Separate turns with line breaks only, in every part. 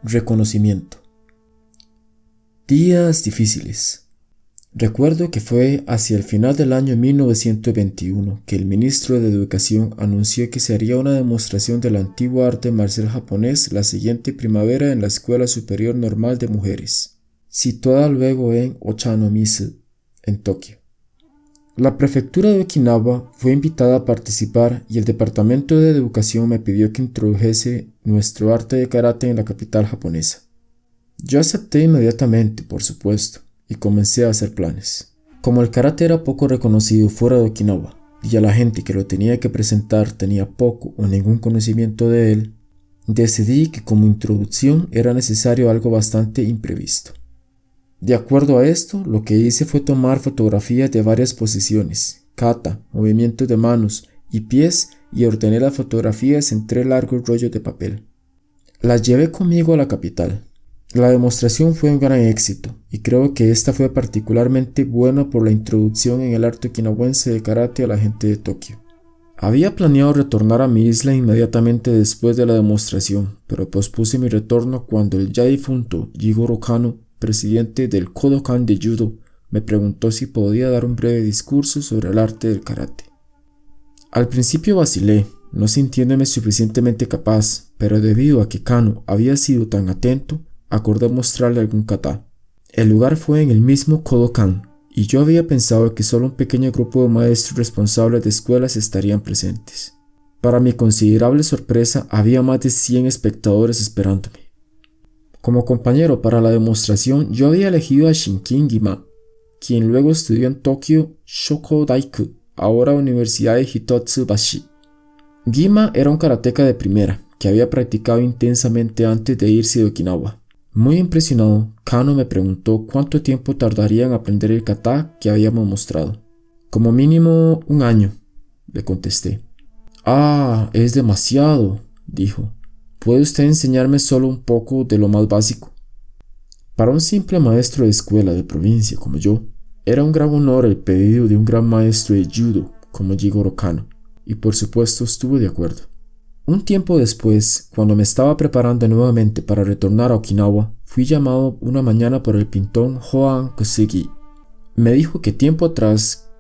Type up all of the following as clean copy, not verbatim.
Reconocimiento. Días difíciles. Recuerdo que fue hacia el final del año 1921 que el ministro de Educación anunció que se haría una demostración del antiguo arte marcial japonés la siguiente primavera en la Escuela Superior Normal de Mujeres, situada luego en Ochanomizu, en Tokio. La prefectura de Okinawa fue invitada a participar y el departamento de educación me pidió que introdujese nuestro arte de karate en la capital japonesa. Yo acepté inmediatamente, por supuesto, y comencé a hacer planes. Como el karate era poco reconocido fuera de Okinawa y a la gente que lo tenía que presentar tenía poco o ningún conocimiento de él, decidí que como introducción era necesario algo bastante imprevisto. De acuerdo a esto, lo que hice fue tomar fotografías de varias posiciones, kata, movimientos de manos y pies y ordené las fotografías en 3 largos rollos de papel. Las llevé conmigo a la capital. La demostración fue un gran éxito y creo que esta fue particularmente buena por la introducción en el arte okinawense de karate a la gente de Tokio. Había planeado retornar a mi isla inmediatamente después de la demostración, pero pospuse mi retorno cuando el ya difunto Jigoro Kano, presidente del Kodokan de Judo, me preguntó si podía dar un breve discurso sobre el arte del karate. Al principio vacilé, no sintiéndome suficientemente capaz, pero debido a que Kano había sido tan atento, acordé mostrarle algún kata. El lugar fue en el mismo Kodokan, y yo había pensado que solo un pequeño grupo de maestros responsables de escuelas estarían presentes. Para mi considerable sorpresa, había más de 100 espectadores esperándome. Como compañero para la demostración, yo había elegido a Shinkin Gima, quien luego estudió en Tokyo Shoko Daiku, ahora Universidad de Hitotsubashi. Gima era un karateka de primera, que había practicado intensamente antes de irse de Okinawa. Muy impresionado, Kano me preguntó cuánto tiempo tardaría en aprender el kata que habíamos mostrado. Como mínimo 1 año, le contesté. Ah, es demasiado, dijo. ¿Puede usted enseñarme solo un poco de lo más básico? Para un simple maestro de escuela de provincia como yo, era un gran honor el pedido de un gran maestro de judo como Jigoro Kano, y por supuesto estuve de acuerdo. Un tiempo después, cuando me estaba preparando nuevamente para retornar a Okinawa, fui llamado una mañana por el pintor Hoan Kosugi. Me dijo que tiempo atrás,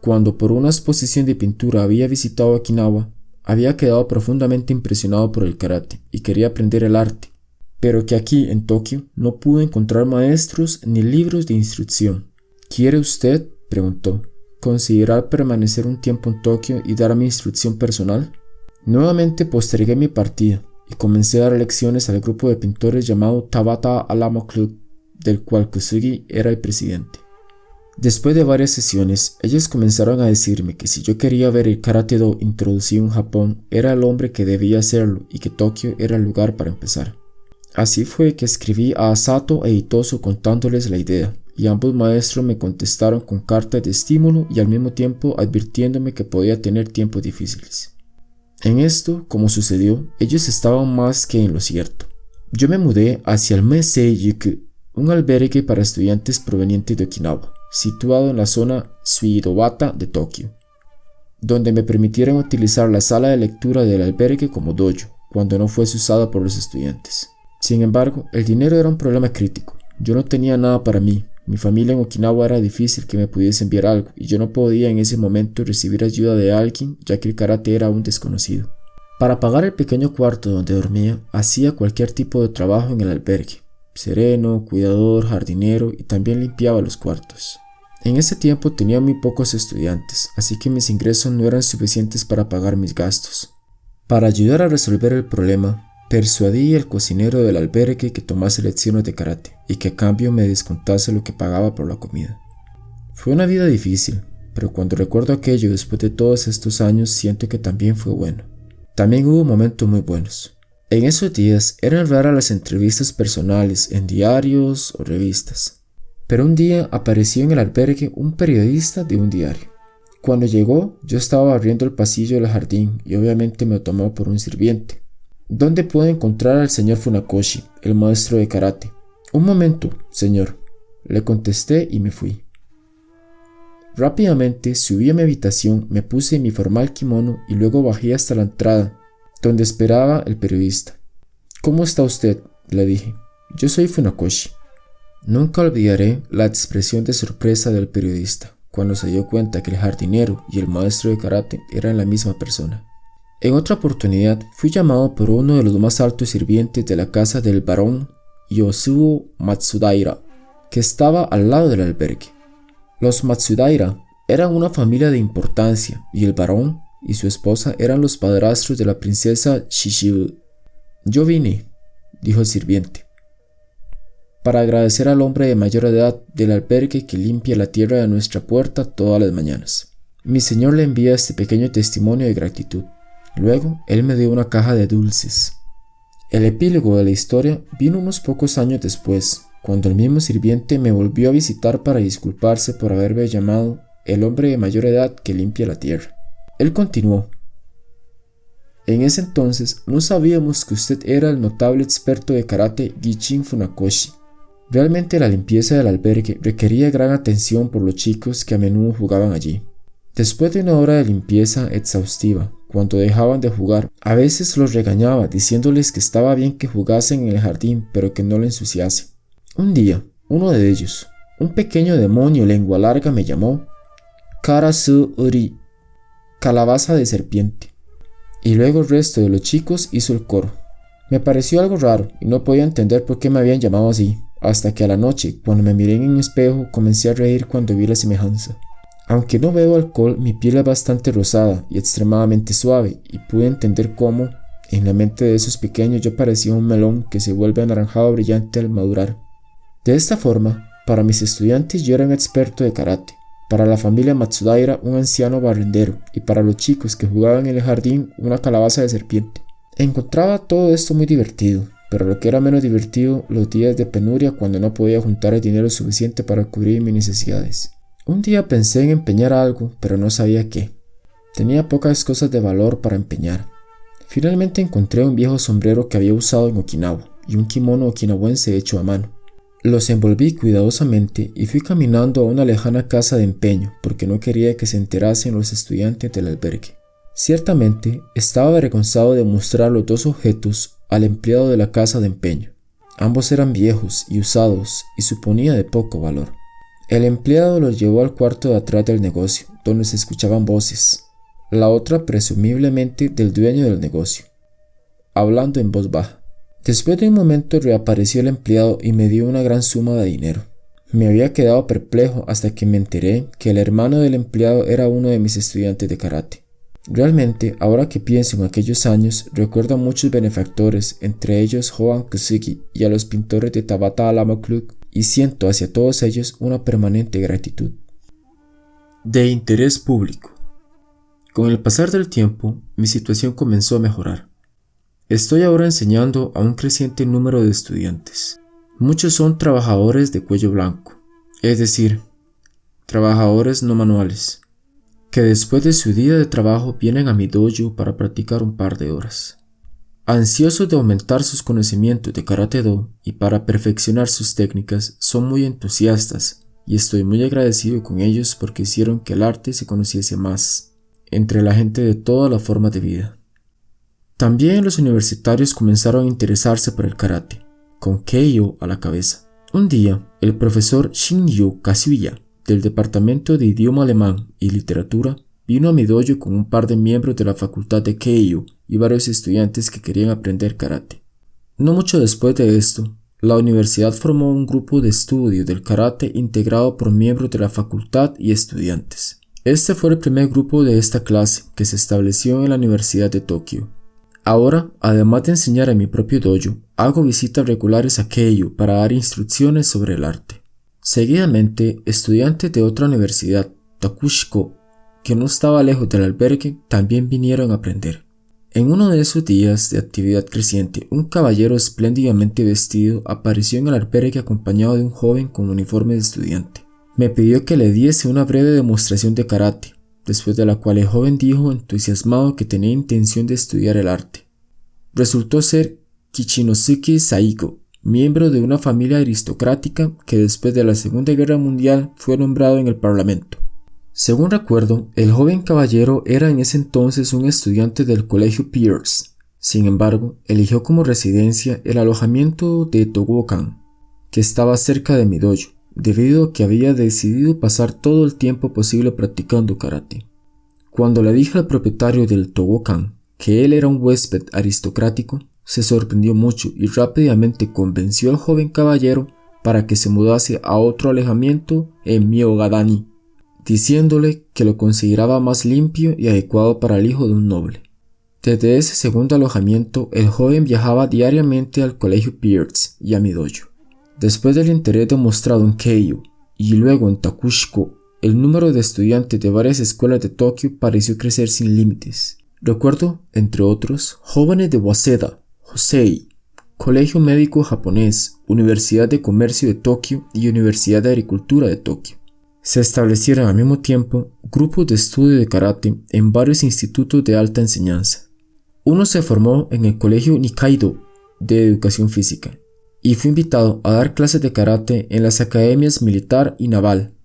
cuando por una exposición de pintura había visitado Okinawa, había quedado profundamente impresionado por el karate y quería aprender el arte, pero que aquí en Tokio no pudo encontrar maestros ni libros de instrucción. ¿Quiere usted, preguntó, considerar permanecer un tiempo en Tokio y dar mi instrucción personal? Nuevamente postergué mi partida y comencé a dar lecciones al grupo de pintores llamado Tabata Alamo Club, del cual Kosugi era el presidente. Después de varias sesiones, ellos comenzaron a decirme que si yo quería ver el Karate-Do introducido en Japón, era el hombre que debía hacerlo y que Tokio era el lugar para empezar. Así fue que escribí a Asato e Itosu contándoles la idea, y ambos maestros me contestaron con cartas de estímulo y al mismo tiempo advirtiéndome que podía tener tiempos difíciles. En esto, como sucedió, ellos estaban más que en lo cierto. Yo me mudé hacia el Meisei Yuku, un albergue para estudiantes provenientes de Okinawa, situado en la zona Suidobata de Tokio, donde me permitieron utilizar la sala de lectura del albergue como dojo, cuando no fuese usada por los estudiantes. Sin embargo, el dinero era un problema crítico. Yo no tenía nada para mí, mi familia en Okinawa era difícil que me pudiese enviar algo, y yo no podía en ese momento recibir ayuda de alguien, ya que el karate era aún desconocido. Para pagar el pequeño cuarto donde dormía, hacía cualquier tipo de trabajo en el albergue, sereno, cuidador, jardinero, y también limpiaba los cuartos. En ese tiempo tenía muy pocos estudiantes, así que mis ingresos no eran suficientes para pagar mis gastos. Para ayudar a resolver el problema, persuadí al cocinero del albergue que tomase lecciones de karate y que a cambio me descontase lo que pagaba por la comida. Fue una vida difícil, pero cuando recuerdo aquello después de todos estos años siento que también fue bueno. También hubo momentos muy buenos. En esos días eran raras las entrevistas personales en diarios o revistas. Pero un día apareció en el albergue un periodista de un diario. Cuando llegó, yo estaba barriendo el pasillo del jardín y obviamente me tomó por un sirviente. ¿Dónde puedo encontrar al señor Funakoshi, el maestro de karate? Un momento, señor, le contesté y me fui. Rápidamente subí a mi habitación, me puse mi formal kimono y luego bajé hasta la entrada, donde esperaba el periodista. ¿Cómo está usted?, le dije. Yo soy Funakoshi. Nunca olvidaré la expresión de sorpresa del periodista cuando se dio cuenta que el jardinero y el maestro de karate eran la misma persona. En otra oportunidad fui llamado por uno de los más altos sirvientes de la casa del barón Yosuo Matsudaira, que estaba al lado del albergue. Los Matsudaira eran una familia de importancia y el barón y su esposa eran los padrastros de la princesa Shishibu. Yo vine, dijo el sirviente, para agradecer al hombre de mayor edad del albergue que limpia la tierra de nuestra puerta todas las mañanas. Mi señor le envía este pequeño testimonio de gratitud. Luego, él me dio una caja de dulces. El epílogo de la historia vino unos pocos años después, cuando el mismo sirviente me volvió a visitar para disculparse por haberme llamado el hombre de mayor edad que limpia la tierra. Él continuó: en ese entonces no sabíamos que usted era el notable experto de karate Gichin Funakoshi. Realmente la limpieza del albergue requería gran atención por los chicos que a menudo jugaban allí. Después de una hora de limpieza exhaustiva, cuando dejaban de jugar, a veces los regañaba diciéndoles que estaba bien que jugasen en el jardín pero que no lo ensuciase. Un día, uno de ellos, un pequeño demonio lengua larga, me llamó Karasu Uri, calabaza de serpiente, y luego el resto de los chicos hizo el coro. Me pareció algo raro y no podía entender por qué me habían llamado así, hasta que a la noche, cuando me miré en un espejo, comencé a reír cuando vi la semejanza. Aunque no bebo alcohol, mi piel es bastante rosada y extremadamente suave, y pude entender cómo, en la mente de esos pequeños, yo parecía un melón que se vuelve anaranjado brillante al madurar. De esta forma, para mis estudiantes yo era un experto de karate, para la familia Matsudaira un anciano barrendero, y para los chicos que jugaban en el jardín una calabaza de serpiente. Encontraba todo esto muy divertido, pero lo que era menos divertido, los días de penuria cuando no podía juntar el dinero suficiente para cubrir mis necesidades. Un día pensé en empeñar algo, pero no sabía qué. Tenía pocas cosas de valor para empeñar. Finalmente encontré un viejo sombrero que había usado en Okinawa y un kimono okinawense hecho a mano. Los envolví cuidadosamente y fui caminando a una lejana casa de empeño porque no quería que se enterasen los estudiantes del albergue. Ciertamente, estaba avergonzado de mostrar los dos objetos al empleado de la casa de empeño. Ambos eran viejos y usados y suponía de poco valor. El empleado los llevó al cuarto de atrás del negocio, donde se escuchaban voces, la otra presumiblemente del dueño del negocio, hablando en voz baja. Después de un momento reapareció el empleado y me dio una gran suma de dinero. Me había quedado perplejo hasta que me enteré que el hermano del empleado era uno de mis estudiantes de karate. Realmente, ahora que pienso en aquellos años, recuerdo a muchos benefactores, entre ellos Hoan Kusugi y a los pintores de Tabata Alamo Club, y siento hacia todos ellos una permanente gratitud. De interés público. Con el pasar del tiempo, mi situación comenzó a mejorar. Estoy ahora enseñando a un creciente número de estudiantes. Muchos son trabajadores de cuello blanco, es decir, trabajadores no manuales, que después de su día de trabajo vienen a mi dojo para practicar un par de horas. Ansiosos de aumentar sus conocimientos de Karate-Do y para perfeccionar sus técnicas, son muy entusiastas y estoy muy agradecido con ellos porque hicieron que el arte se conociese más entre la gente de todas las formas de vida. También los universitarios comenzaron a interesarse por el karate, con Keiyo a la cabeza. Un día, el profesor Shinryu Kazuya, del Departamento de Idioma Alemán y Literatura, vino a mi dojo con un par de miembros de la facultad de Keiyo y varios estudiantes que querían aprender karate. No mucho después de esto, la universidad formó un grupo de estudio del karate integrado por miembros de la facultad y estudiantes. Este fue el primer grupo de esta clase que se estableció en la Universidad de Tokio. Ahora, además de enseñar en mi propio dojo, hago visitas regulares a Keiyo para dar instrucciones sobre el arte. Seguidamente, estudiantes de otra universidad, Takushiko, que no estaba lejos del albergue, también vinieron a aprender. En uno de esos días de actividad creciente, un caballero espléndidamente vestido apareció en el albergue acompañado de un joven con uniforme de estudiante. Me pidió que le diese una breve demostración de karate, después de la cual el joven dijo entusiasmado que tenía intención de estudiar el arte. Resultó ser Kichinosuke Saiko, miembro de una familia aristocrática que después de la Segunda Guerra Mundial fue nombrado en el Parlamento. Según recuerdo, el joven caballero era en ese entonces un estudiante del colegio Pierce. Sin embargo, eligió como residencia el alojamiento de Togokan, que estaba cerca de mi dojo, debido a que había decidido pasar todo el tiempo posible practicando karate. Cuando le dije al propietario del Togokan que él era un huésped aristocrático, se sorprendió mucho y rápidamente convenció al joven caballero para que se mudase a otro alojamiento en Myogadani, diciéndole que lo consideraba más limpio y adecuado para el hijo de un noble. Desde ese segundo alojamiento, el joven viajaba diariamente al colegio Pierce y a mi dojo. Después del interés demostrado en Keio y luego en Takushiko, el número de estudiantes de varias escuelas de Tokio pareció crecer sin límites. Recuerdo, entre otros, jóvenes de Waseda, Hosei, Colegio Médico Japonés, Universidad de Comercio de Tokio y Universidad de Agricultura de Tokio. Se establecieron al mismo tiempo grupos de estudio de karate en varios institutos de alta enseñanza. Uno se formó en el Colegio Nikkaido de Educación Física y fue invitado a dar clases de karate en las academias militar y naval.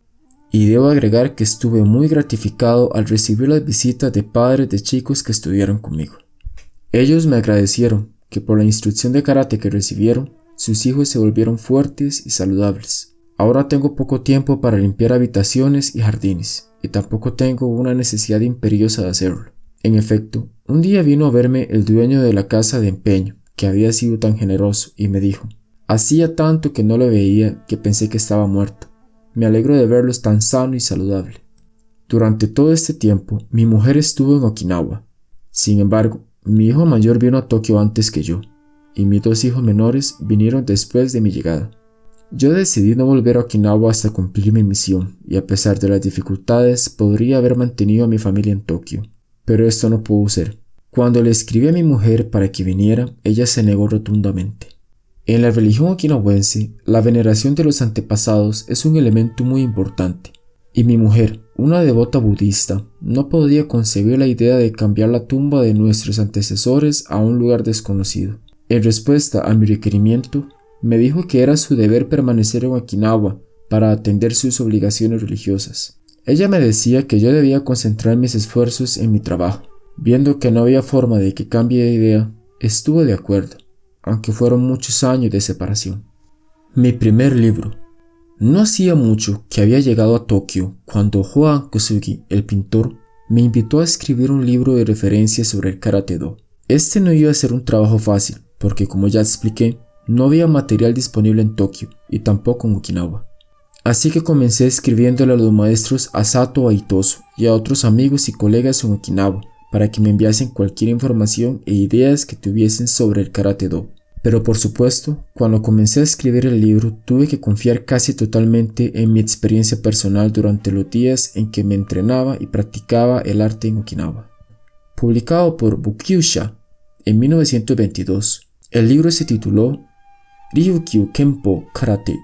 Y debo agregar que estuve muy gratificado al recibir las visitas de padres de chicos que estudiaron conmigo. Ellos me agradecieron que por la instrucción de karate que recibieron, sus hijos se volvieron fuertes y saludables. Ahora tengo poco tiempo para limpiar habitaciones y jardines, y tampoco tengo una necesidad imperiosa de hacerlo. En efecto, un día vino a verme el dueño de la casa de empeño, que había sido tan generoso, y me dijo: hacía tanto que no lo veía que pensé que estaba muerto. Me alegro de verlos tan sano y saludable. Durante todo este tiempo, mi mujer estuvo en Okinawa. Sin embargo, mi hijo mayor vino a Tokio antes que yo, y mis dos hijos menores vinieron después de mi llegada. Yo decidí no volver a Okinawa hasta cumplir mi misión, y a pesar de las dificultades, podría haber mantenido a mi familia en Tokio. Pero esto no pudo ser. Cuando le escribí a mi mujer para que viniera, ella se negó rotundamente. En la religión okinawense, la veneración de los antepasados es un elemento muy importante, y mi mujer, una devota budista, no podía concebir la idea de cambiar la tumba de nuestros antecesores a un lugar desconocido. En respuesta a mi requerimiento, me dijo que era su deber permanecer en Okinawa para atender sus obligaciones religiosas. Ella me decía que yo debía concentrar mis esfuerzos en mi trabajo. Viendo que no había forma de que cambie de idea, estuve de acuerdo, aunque fueron muchos años de separación. Mi primer libro. No hacía mucho que había llegado a Tokio cuando Hoan Kosugi, el pintor, me invitó a escribir un libro de referencias sobre el Karate-Do. Este no iba a ser un trabajo fácil, porque como ya expliqué, no había material disponible en Tokio y tampoco en Okinawa. Así que comencé escribiéndole a los maestros Asato Aitoso y a otros amigos y colegas en Okinawa para que me enviasen cualquier información e ideas que tuviesen sobre el Karate-Do. Pero por supuesto, cuando comencé a escribir el libro tuve que confiar casi totalmente en mi experiencia personal durante los días en que me entrenaba y practicaba el arte en Okinawa. Publicado por Bukyusha en 1922, el libro se tituló Ryukyu Kenpo Karate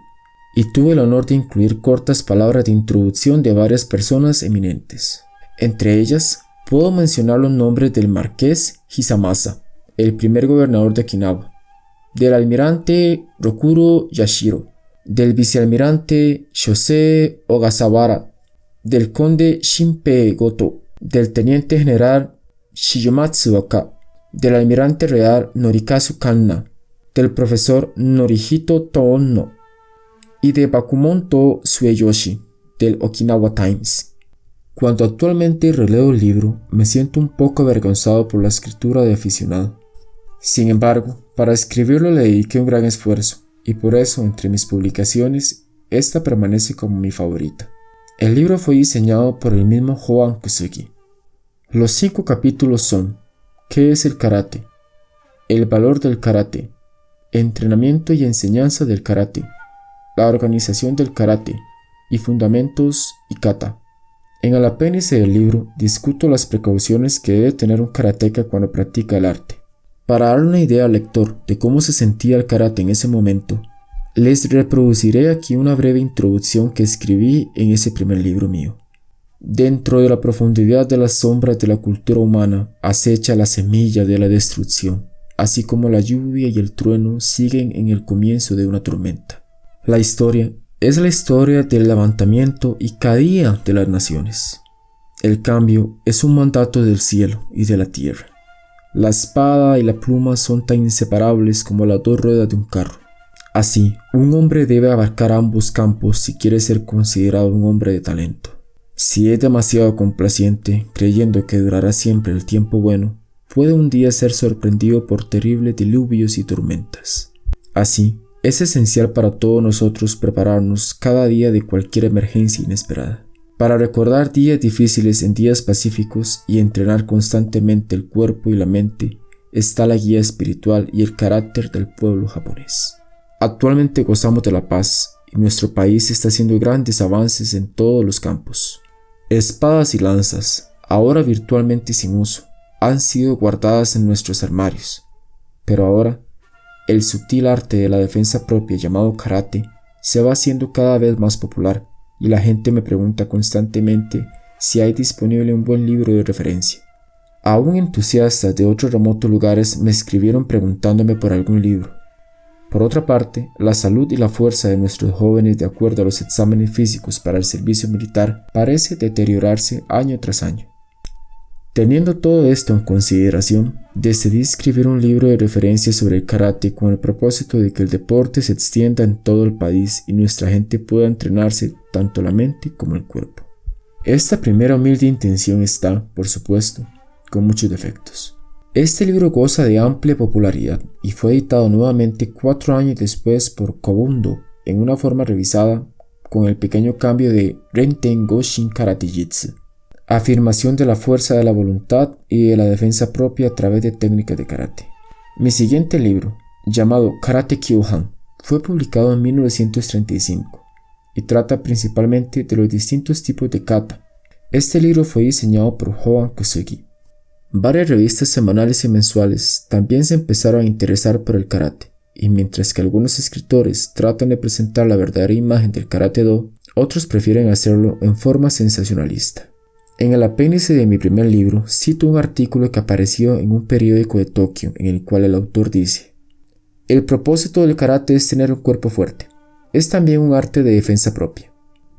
y tuve el honor de incluir cortas palabras de introducción de varias personas eminentes. Entre ellas, puedo mencionar los nombres del marqués Hisamasa, el primer gobernador de Okinawa, del almirante Rokuro Yashiro, del vicealmirante Shosei Ogasawara, del conde Shinpei Goto, del teniente general Shigematsu Waka, del almirante real Norikazu Kanna, del profesor Norihito Toono y de Bakumonto Sueyoshi, del Okinawa Times. Cuando actualmente releo el libro, me siento un poco avergonzado por la escritura de aficionado. Sin embargo, para escribirlo le dediqué un gran esfuerzo, y por eso entre mis publicaciones, esta permanece como mi favorita. El libro fue diseñado por el mismo Hoan Kosugi. Los 5 capítulos son: ¿qué es el karate? El valor del karate, entrenamiento y enseñanza del karate, la organización del karate y fundamentos y kata. En el apéndice del libro discuto las precauciones que debe tener un karateka cuando practica el arte. Para dar una idea al lector de cómo se sentía el karate en ese momento, les reproduciré aquí una breve introducción que escribí en ese primer libro mío. Dentro de la profundidad de las sombras de la cultura humana acecha la semilla de la destrucción, así como la lluvia y el trueno siguen en el comienzo de una tormenta. La historia es la historia del levantamiento y caída de las naciones. El cambio es un mandato del cielo y de la tierra. La espada y la pluma son tan inseparables como las dos ruedas de un carro. Así, un hombre debe abarcar ambos campos si quiere ser considerado un hombre de talento. Si es demasiado complaciente, creyendo que durará siempre el tiempo bueno, puede un día ser sorprendido por terribles diluvios y tormentas. Así, es esencial para todos nosotros prepararnos cada día de cualquier emergencia inesperada, para recordar días difíciles en días pacíficos y entrenar constantemente el cuerpo y la mente. Está la guía espiritual y el carácter del pueblo japonés. Actualmente gozamos de la paz y nuestro país está haciendo grandes avances en todos los campos. Espadas y lanzas, ahora virtualmente sin uso, han sido guardadas en nuestros armarios, pero ahora el sutil arte de la defensa propia llamado karate se va haciendo cada vez más popular y la gente me pregunta constantemente si hay disponible un buen libro de referencia. Aún entusiastas de otros remotos lugares me escribieron preguntándome por algún libro. Por otra parte, la salud y la fuerza de nuestros jóvenes, de acuerdo a los exámenes físicos para el servicio militar, parece deteriorarse año tras año. Teniendo todo esto en consideración, decidí escribir un libro de referencia sobre el karate con el propósito de que el deporte se extienda en todo el país y nuestra gente pueda entrenarse tanto la mente como el cuerpo. Esta primera humilde intención está, por supuesto, con muchos defectos. Este libro goza de amplia popularidad y fue editado nuevamente 4 años después por Kobundo en una forma revisada con el pequeño cambio de Renten Goshin Karate Jitsu, afirmación de la fuerza de la voluntad y de la defensa propia a través de técnicas de karate. Mi siguiente libro, llamado Karate Kyohan, fue publicado en 1935 y trata principalmente de los distintos tipos de kata. Este libro fue diseñado por Hoan Kosugi. Varias revistas semanales y mensuales también se empezaron a interesar por el karate, y mientras que algunos escritores tratan de presentar la verdadera imagen del karate-do, otros prefieren hacerlo en forma sensacionalista. En el apéndice de mi primer libro cito un artículo que apareció en un periódico de Tokio en el cual el autor dice: el propósito del karate es tener un cuerpo fuerte. Es también un arte de defensa propia.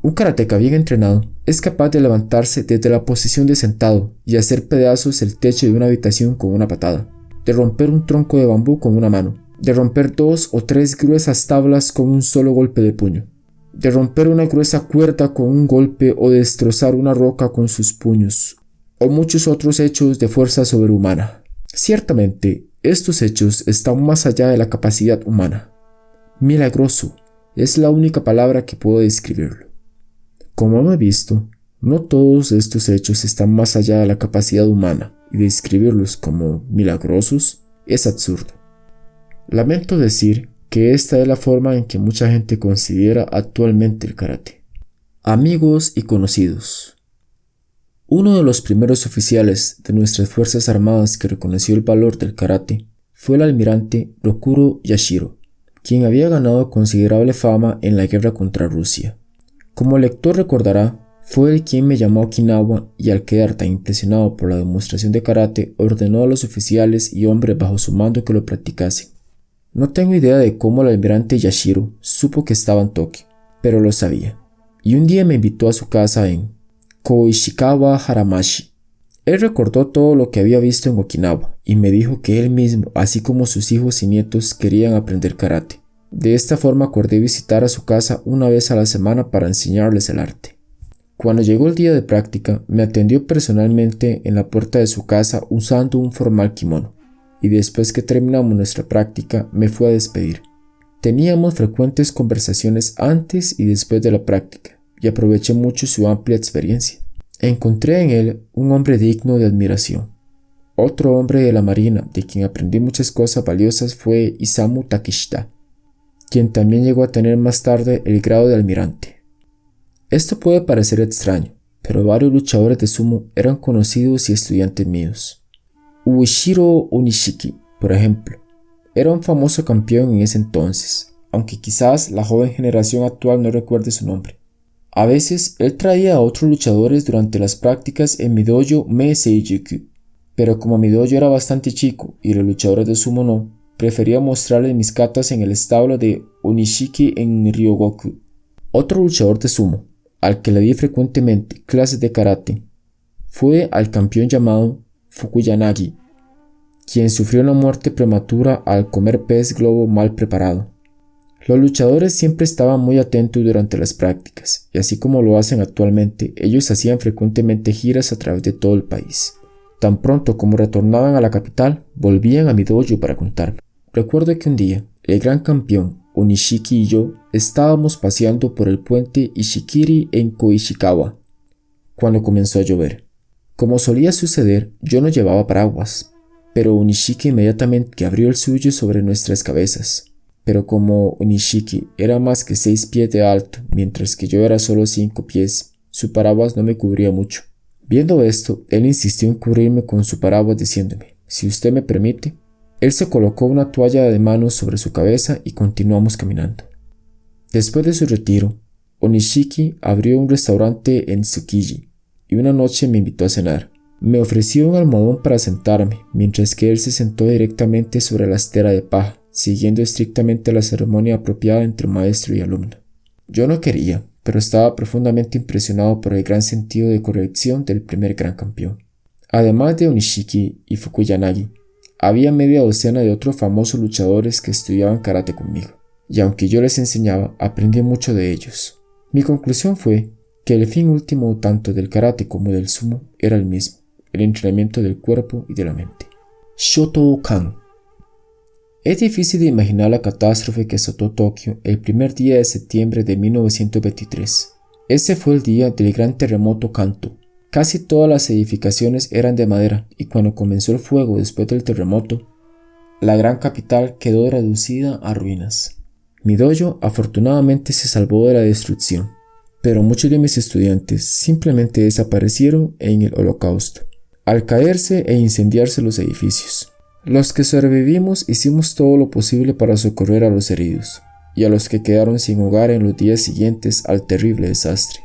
Un karateka bien entrenado es capaz de levantarse desde la posición de sentado y hacer pedazos el techo de una habitación con una patada, de romper un tronco de bambú con una mano, de romper 2 o 3 gruesas tablas con un solo golpe de puño, de romper una gruesa cuerda con un golpe o de destrozar una roca con sus puños, o muchos otros hechos de fuerza sobrehumana. Ciertamente, estos hechos están más allá de la capacidad humana. Milagroso es la única palabra que puedo describirlo. Como hemos visto, no todos estos hechos están más allá de la capacidad humana, y describirlos como milagrosos es absurdo. Lamento decir que esta es la forma en que mucha gente considera actualmente el karate. Amigos y conocidos. Uno de los primeros oficiales de nuestras Fuerzas Armadas que reconoció el valor del karate fue el almirante Rokuro Yashiro, quien había ganado considerable fama en la guerra contra Rusia. Como el lector recordará, fue él quien me llamó a Okinawa y al quedar tan impresionado por la demostración de karate ordenó a los oficiales y hombres bajo su mando que lo practicasen. No tengo idea de cómo el almirante Yashiro supo que estaba en Tokio, pero lo sabía, y un día me invitó a su casa en Koishikawa Haramashi. Él recordó todo lo que había visto en Okinawa y me dijo que él mismo, así como sus hijos y nietos, querían aprender karate. De esta forma acordé visitar a su casa una vez a la semana para enseñarles el arte. Cuando llegó el día de práctica, me atendió personalmente en la puerta de su casa usando un formal kimono, y después que terminamos nuestra práctica me fue a despedir. Teníamos frecuentes conversaciones antes y después de la práctica, y aproveché mucho su amplia experiencia. Encontré en él un hombre digno de admiración. Otro hombre de la marina de quien aprendí muchas cosas valiosas fue Isamu Takeshita, quien también llegó a tener más tarde el grado de almirante. Esto puede parecer extraño, pero varios luchadores de sumo eran conocidos y estudiantes míos. Ueshiro Onishiki, por ejemplo, era un famoso campeón en ese entonces, aunque quizás la joven generación actual no recuerde su nombre. A veces él traía a otros luchadores durante las prácticas en mi dojo Meiseijuku, pero como mi dojo era bastante chico y los luchadores de sumo no, prefería mostrarles mis katas en el establo de Onishiki en Ryogoku. Otro luchador de sumo, al que le di frecuentemente clases de karate, fue al campeón llamado Fukuyanagi, quien sufrió una muerte prematura al comer pez globo mal preparado. Los luchadores siempre estaban muy atentos durante las prácticas, y así como lo hacen actualmente, ellos hacían frecuentemente giras a través de todo el país. Tan pronto como retornaban a la capital, volvían a mi dojo para contarme. Recuerdo que un día, el gran campeón, Onishiki y yo, estábamos paseando por el puente Ishikiri en Koishikawa, cuando comenzó a llover. Como solía suceder, yo no llevaba paraguas, pero Onishiki inmediatamente abrió el suyo sobre nuestras cabezas. Pero como Onishiki era más que 6 pies de alto, mientras que yo era solo 5 pies, su paraguas no me cubría mucho. Viendo esto, él insistió en cubrirme con su paraguas diciéndome, si usted me permite. Él se colocó una toalla de manos sobre su cabeza y continuamos caminando. Después de su retiro, Onishiki abrió un restaurante en Tsukiji y una noche me invitó a cenar. Me ofreció un almohadón para sentarme, mientras que él se sentó directamente sobre la estera de paja, siguiendo estrictamente la ceremonia apropiada entre maestro y alumno. Yo no quería, pero estaba profundamente impresionado por el gran sentido de corrección del primer gran campeón. Además de Onishiki y Fukuyanagi, había media docena de otros famosos luchadores que estudiaban karate conmigo, y aunque yo les enseñaba, aprendí mucho de ellos. Mi conclusión fue que el fin último tanto del karate como del sumo era el mismo, el entrenamiento del cuerpo y de la mente. Shotokan. Es difícil de imaginar la catástrofe que azotó Tokio el primer día de septiembre de 1923. Ese fue el día del gran terremoto Kanto. Casi todas las edificaciones eran de madera y cuando comenzó el fuego después del terremoto, la gran capital quedó reducida a ruinas. Mi dojo afortunadamente se salvó de la destrucción, pero muchos de mis estudiantes simplemente desaparecieron en el holocausto, al caerse e incendiarse los edificios. Los que sobrevivimos hicimos todo lo posible para socorrer a los heridos y a los que quedaron sin hogar en los días siguientes al terrible desastre.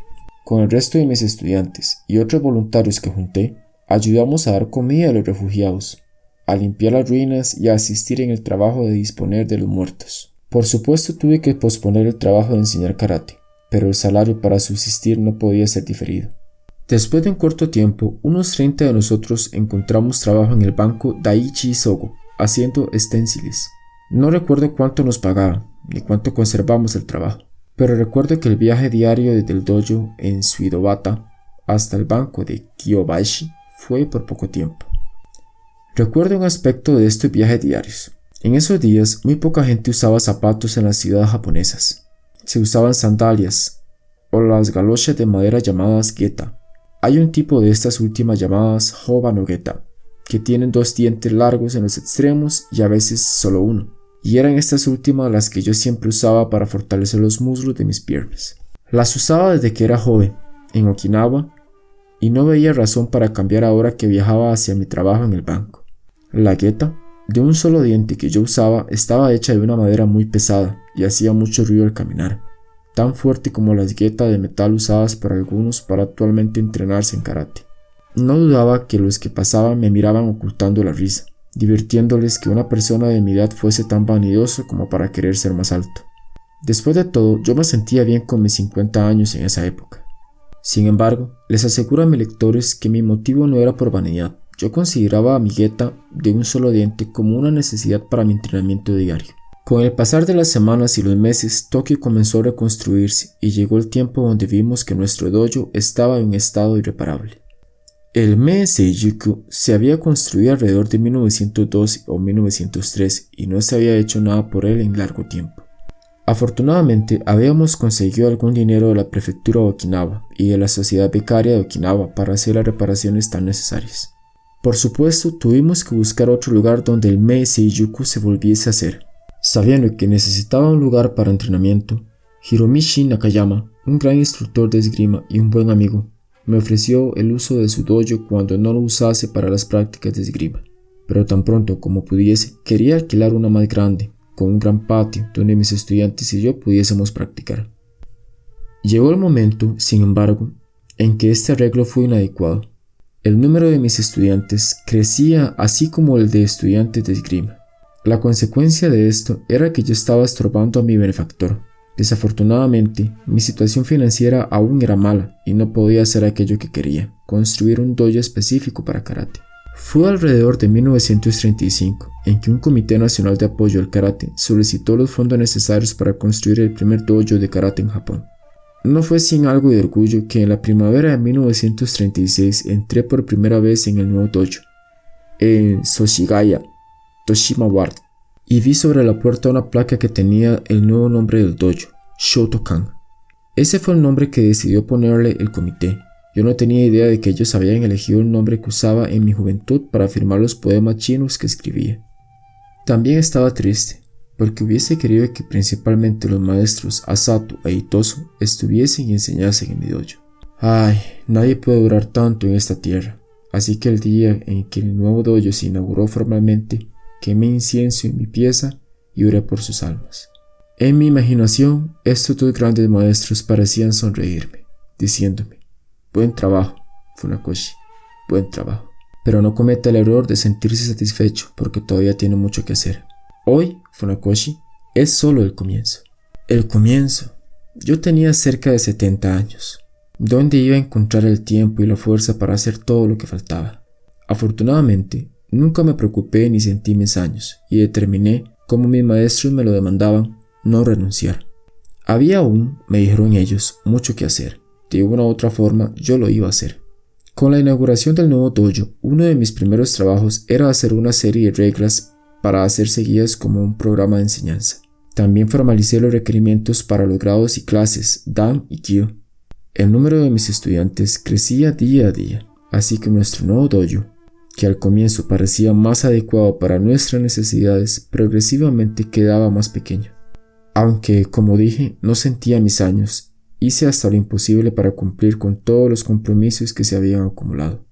Con el resto de mis estudiantes y otros voluntarios que junté, ayudamos a dar comida a los refugiados, a limpiar las ruinas y a asistir en el trabajo de disponer de los muertos. Por supuesto tuve que posponer el trabajo de enseñar karate, pero el salario para subsistir no podía ser diferido. Después de un corto tiempo, unos 30 de nosotros encontramos trabajo en el banco Daiichi Sogo, haciendo esténciles. No recuerdo cuánto nos pagaban, ni cuánto conservamos el trabajo, pero recuerdo que el viaje diario desde el dojo en Suidobata hasta el banco de Kiyobashi fue por poco tiempo. Recuerdo un aspecto de estos viajes diarios. En esos días, muy poca gente usaba zapatos en las ciudades japonesas. Se usaban sandalias o las galochas de madera llamadas geta. Hay un tipo de estas últimas llamadas Hoba no Geta, que tienen 2 dientes largos en los extremos y a veces solo uno, y eran estas últimas las que yo siempre usaba para fortalecer los muslos de mis piernas. Las usaba desde que era joven, en Okinawa, y no veía razón para cambiar ahora que viajaba hacia mi trabajo en el banco. La geta, de un solo diente que yo usaba, estaba hecha de una madera muy pesada y hacía mucho ruido al caminar, tan fuerte como las getas de metal usadas por algunos para actualmente entrenarse en karate. No dudaba que los que pasaban me miraban ocultando la risa, divirtiéndoles que una persona de mi edad fuese tan vanidoso como para querer ser más alto. Después de todo, yo me sentía bien con mis 50 años en esa época. Sin embargo, les aseguro a mis lectores que mi motivo no era por vanidad. Yo consideraba a mi geta de un solo diente como una necesidad para mi entrenamiento diario. Con el pasar de las semanas y los meses, Tokio comenzó a reconstruirse y llegó el tiempo donde vimos que nuestro dojo estaba en un estado irreparable. El Mee Seijuku se había construido alrededor de 1912 o 1913 y no se había hecho nada por él en largo tiempo. Afortunadamente, habíamos conseguido algún dinero de la prefectura de Okinawa y de la sociedad becaria de Okinawa para hacer las reparaciones tan necesarias. Por supuesto, tuvimos que buscar otro lugar donde el Mee Seijuku se volviese a hacer. Sabiendo que necesitaba un lugar para entrenamiento, Hiromichi Nakayama, un gran instructor de esgrima y un buen amigo, me ofreció el uso de su dojo cuando no lo usase para las prácticas de esgrima, pero tan pronto como pudiese, quería alquilar una más grande, con un gran patio donde mis estudiantes y yo pudiésemos practicar. Llegó el momento, sin embargo, en que este arreglo fue inadecuado. El número de mis estudiantes crecía así como el de estudiantes de esgrima. La consecuencia de esto era que yo estaba estorbando a mi benefactor. Desafortunadamente, mi situación financiera aún era mala y no podía hacer aquello que quería, construir un dojo específico para karate. Fue alrededor de 1935 en que un Comité Nacional de Apoyo al Karate solicitó los fondos necesarios para construir el primer dojo de karate en Japón. No fue sin algo de orgullo que en la primavera de 1936 entré por primera vez en el nuevo dojo, en Soshigaya, Toshima Ward, y vi sobre la puerta una placa que tenía el nuevo nombre del dojo, Shotokan. Ese fue el nombre que decidió ponerle el comité. Yo no tenía idea de que ellos habían elegido el nombre que usaba en mi juventud para firmar los poemas chinos que escribía. También estaba triste, porque hubiese querido que principalmente los maestros Asato e Itosu estuviesen y enseñasen en mi dojo. Ay, nadie puede durar tanto en esta tierra, así que el día en que el nuevo dojo se inauguró formalmente, quemé incienso en mi pieza y oré por sus almas. En mi imaginación, estos dos grandes maestros parecían sonreírme, diciéndome: buen trabajo, Funakoshi, buen trabajo. Pero no cometa el error de sentirse satisfecho porque todavía tiene mucho que hacer. Hoy, Funakoshi, es solo el comienzo. El comienzo. Yo tenía cerca de 70 años. ¿Dónde iba a encontrar el tiempo y la fuerza para hacer todo lo que faltaba? Afortunadamente, nunca me preocupé ni sentí mis años y determiné, como mis maestros me lo demandaban, no renunciar. Había aún, me dijeron ellos, mucho que hacer. De una u otra forma, yo lo iba a hacer. Con la inauguración del nuevo dojo, uno de mis primeros trabajos era hacer una serie de reglas para hacer seguidas como un programa de enseñanza. También formalicé los requerimientos para los grados y clases Dan y Kyo. El número de mis estudiantes crecía día a día, así que nuestro nuevo dojo, que al comienzo parecía más adecuado para nuestras necesidades, progresivamente quedaba más pequeño. Aunque, como dije, no sentía mis años, hice hasta lo imposible para cumplir con todos los compromisos que se habían acumulado.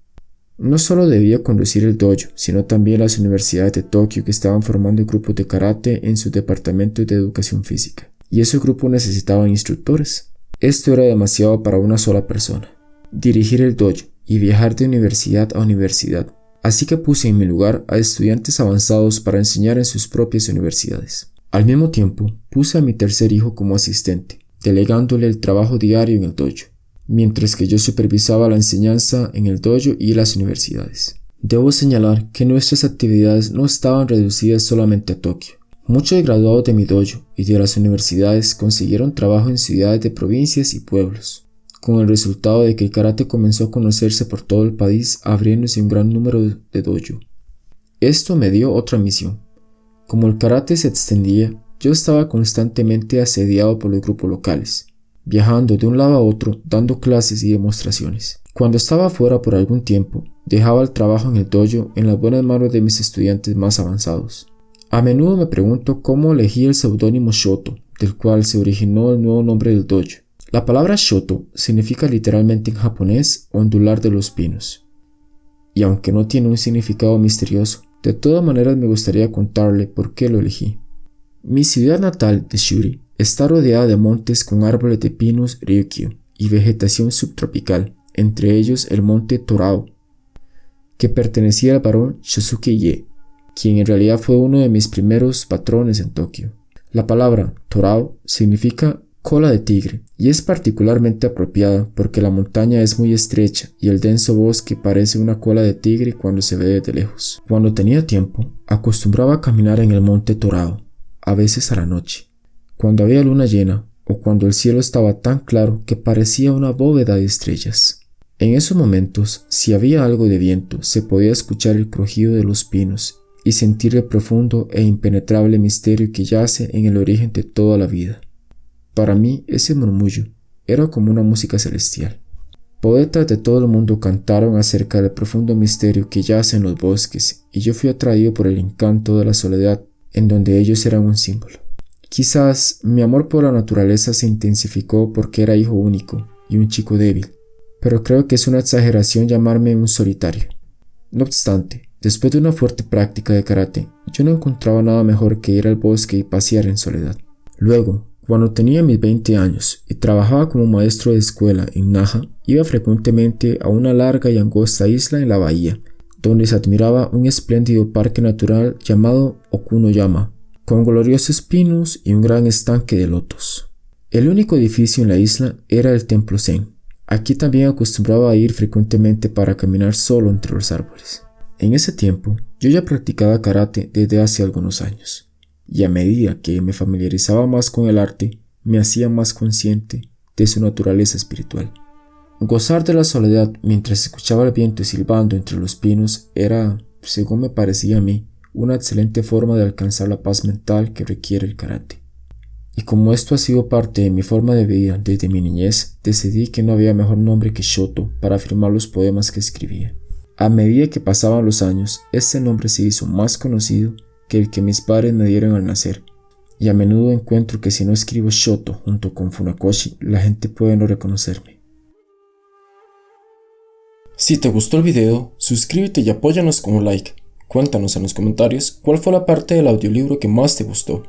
No solo debía conducir el dojo, sino también las universidades de Tokio que estaban formando grupos de karate en sus departamentos de educación física, y esos grupos necesitaban instructores. Esto era demasiado para una sola persona, dirigir el dojo y viajar de universidad a universidad, así que puse en mi lugar a estudiantes avanzados para enseñar en sus propias universidades. Al mismo tiempo, puse a mi tercer hijo como asistente, delegándole el trabajo diario en el dojo, mientras que yo supervisaba la enseñanza en el dojo y las universidades. Debo señalar que nuestras actividades no estaban reducidas solamente a Tokio. Muchos graduados de mi dojo y de las universidades consiguieron trabajo en ciudades de provincias y pueblos, con el resultado de que el karate comenzó a conocerse por todo el país, abriéndose un gran número de dojo. Esto me dio otra misión. Como el karate se extendía, yo estaba constantemente asediado por los grupos locales, viajando de un lado a otro, dando clases y demostraciones. Cuando estaba fuera por algún tiempo, dejaba el trabajo en el dojo en las buenas manos de mis estudiantes más avanzados. A menudo me pregunto cómo elegí el seudónimo Shoto, del cual se originó el nuevo nombre del dojo. La palabra Shoto significa literalmente en japonés ondular de los pinos. Y aunque no tiene un significado misterioso, de todas maneras me gustaría contarle por qué lo elegí. Mi ciudad natal de Shuri está rodeada de montes con árboles de pinos Ryukyu y vegetación subtropical, entre ellos el monte Torao, que pertenecía al barón Shosuke Ie, quien en realidad fue uno de mis primeros patrones en Tokio. La palabra Torao significa cola de tigre y es particularmente apropiada porque la montaña es muy estrecha y el denso bosque parece una cola de tigre cuando se ve desde lejos. Cuando tenía tiempo, acostumbraba a caminar en el monte Torao, a veces a la noche, cuando había luna llena o cuando el cielo estaba tan claro que parecía una bóveda de estrellas. En esos momentos, si había algo de viento, se podía escuchar el crujido de los pinos y sentir el profundo e impenetrable misterio que yace en el origen de toda la vida. Para mí, ese murmullo era como una música celestial. Poetas de todo el mundo cantaron acerca del profundo misterio que yace en los bosques, y yo fui atraído por el encanto de la soledad, en donde ellos eran un símbolo. Quizás mi amor por la naturaleza se intensificó porque era hijo único y un chico débil, pero creo que es una exageración llamarme un solitario. No obstante, después de una fuerte práctica de karate, yo no encontraba nada mejor que ir al bosque y pasear en soledad. Luego, cuando tenía mis 20 años y trabajaba como maestro de escuela en Naha, iba frecuentemente a una larga y angosta isla en la bahía, donde se admiraba un espléndido parque natural llamado Okunoyama, con gloriosos pinos y un gran estanque de lotos. El único edificio en la isla era el templo Zen. Aquí también acostumbraba a ir frecuentemente para caminar solo entre los árboles. En ese tiempo, yo ya practicaba karate desde hace algunos años, y a medida que me familiarizaba más con el arte, me hacía más consciente de su naturaleza espiritual. Gozar de la soledad mientras escuchaba el viento silbando entre los pinos era, según me parecía a mí, una excelente forma de alcanzar la paz mental que requiere el karate. Y como esto ha sido parte de mi forma de vida desde mi niñez, decidí que no había mejor nombre que Shoto para afirmar los poemas que escribía. A medida que pasaban los años, este nombre se hizo más conocido que el que mis padres me dieron al nacer, y a menudo encuentro que si no escribo Shoto junto con Funakoshi, la gente puede no reconocerme. Si te gustó el video, suscríbete y apóyanos con un like. Cuéntanos en los comentarios cuál fue la parte del audiolibro que más te gustó.